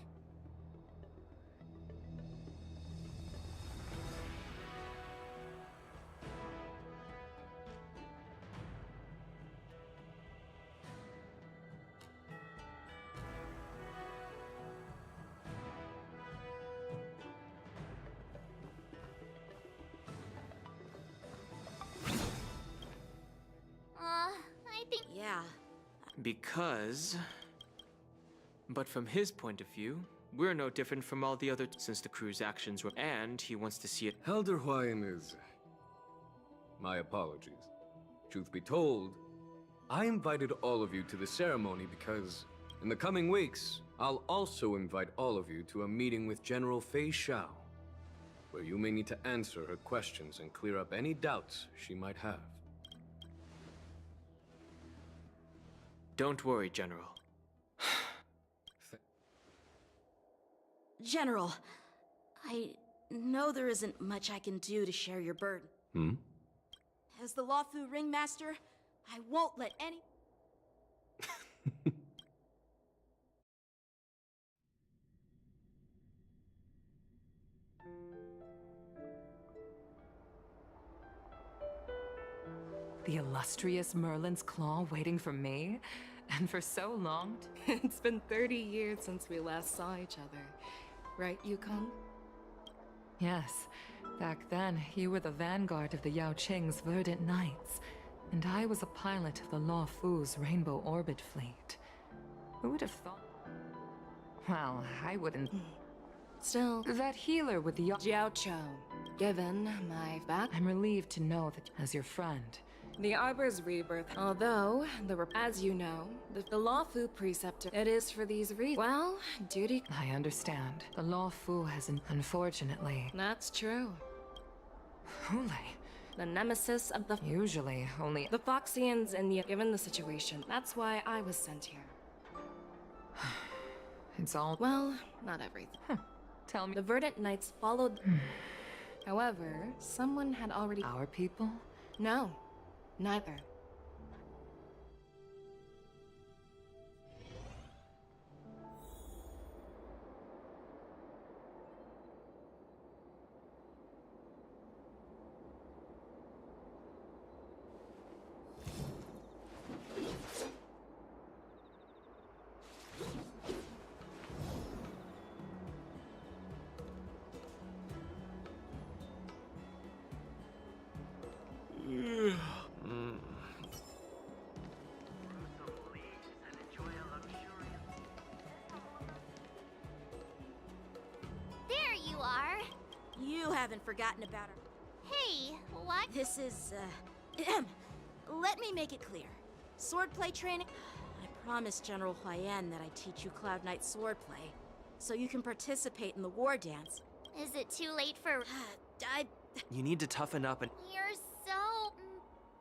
I think... Yeah. Because... But from his point of view, we're no different from all the other since the crew's actions were... And he wants to see it... Elder Hwayan is... My apologies. Truth be told, I invited all of you to the ceremony because, in the coming weeks, I'll also invite all of you to a meeting with General Fei Xiao, where you may need to answer her questions and clear up any doubts she might have. Don't worry, General. General, I know there isn't much I can do to share your burden. As the Lawfu Ringmaster, I won't let any... illustrious Merlin's claw waiting for me? And for so long? It's been 30 years since we last saw each other. Right, Yukong? Yes. Back then, you were the vanguard of the Yao Qing's Verdant Knights, and I was a pilot of the Law Fu's Rainbow Orbit fleet. Who would have thought? Well, I wouldn't. Still, that healer with the Jiao Chou. Given my back, I'm relieved to know that as your friend. The Arbor's rebirth, although, as you know, the Law Fu preceptor, it is for these reasons. Well, duty. I understand. The Law Fu hasn't, unfortunately. That's true. Hule. The nemesis of the. Usually, only the Foxians and the. Given the situation, that's why I was sent here. It's all. Well, not everything. Tell me. The Verdant Knights followed. However, someone had already. Our people? No. Neither. There you are. You haven't forgotten about her. Hey, what? This is, let me make it clear. Swordplay training? I promised General Huayan that I'd teach you Cloud Knight swordplay, so you can participate in the war dance. Is it too late for... You need to toughen up and. You're so...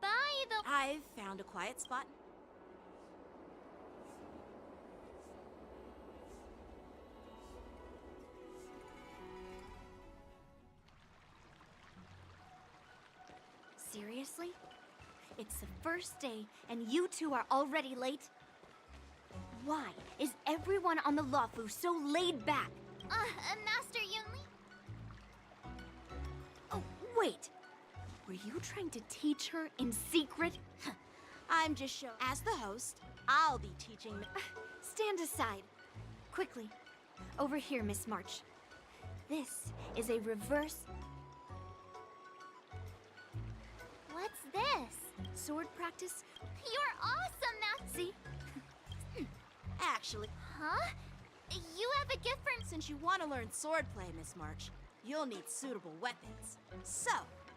by the... I've found a quiet spot. Seriously? It's the first day, and you two are already late? Why is everyone on the Law Fu so laid back? Master Yunli? Oh, wait. Were you trying to teach her in secret? I'm just showing. As the host, I'll be teaching. Stand aside. Quickly. Over here, Miss March. This is a reverse... What's this? Sword practice? You're awesome, Nazi! Actually... Huh? You have a gift for... Since you want to learn swordplay, Miss March, you'll need suitable weapons. So,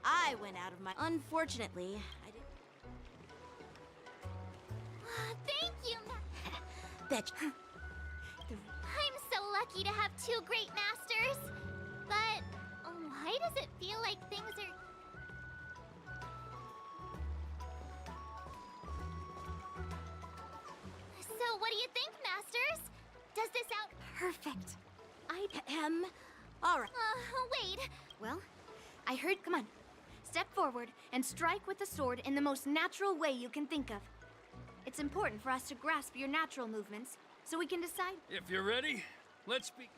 I went out of my... Unfortunately, I didn't... Thank you, Betcha. I'm so lucky to have two great masters. But why does it feel like things are... So what do you think, masters? Does this out... Perfect. All right. Wait. Well, I heard... Come on. Step forward and strike with the sword in the most natural way you can think of. It's important for us to grasp your natural movements, so we can decide... If you're ready, let's be...